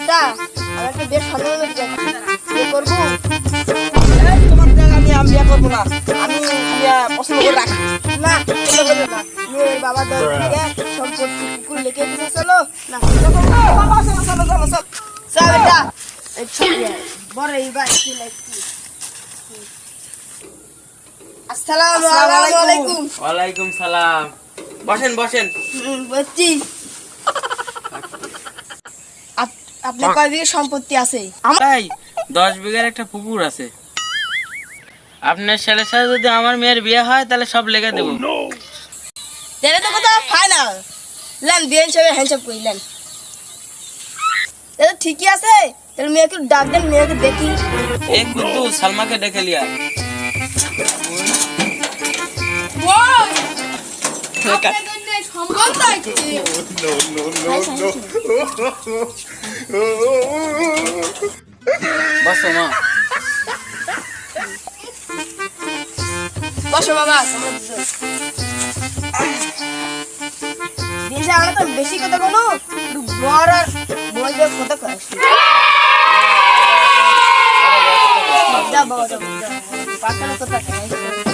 বেটা আমাকে বেশ ভালো লাগে বিয়ে করবো। তোমার জায়গা আমি বিয়ে করবো না, আমি বিয়ে পছন্দ করে রাখি না চলো বলো না মেয়ের বাবা দল থেকে সম্পত্তি কুকুর লিখে দিতে চলো না চলো চলো চলো চলো চল বেটা এই ছবি বড় এইবার কি লাগছে। আসসালামু আলাইকুম। ওয়ালাইকুম সালাম। বসেন বসেন। বলছি আপনার কয় বিঘা সম্পত্তি আছে? তাই 10 বিঘার একটা পুকুর আছে। আপনার ছেলের সাথে যদি আমার মেয়ের বিয়ে হয় তাহলে সব লেগে দেবো। তাহলে তো কথা ফাইনাল লেন বিয়েন সবে হ্যান্ডশেক কইলেন। তাহলে ঠিকই আছে, তাহলে মেয়েকে ডাক দেন, মেয়েকে দেখি। এই কুদ্দু সালমাকে ডেকে লিয়া। বসো মা। বসো বাবা। দিনটা আমরা তো বেশি কথা বলো, একটু বড় আর বড় কথা কয়। যা বাবা যা, পাখানো কথা কয়।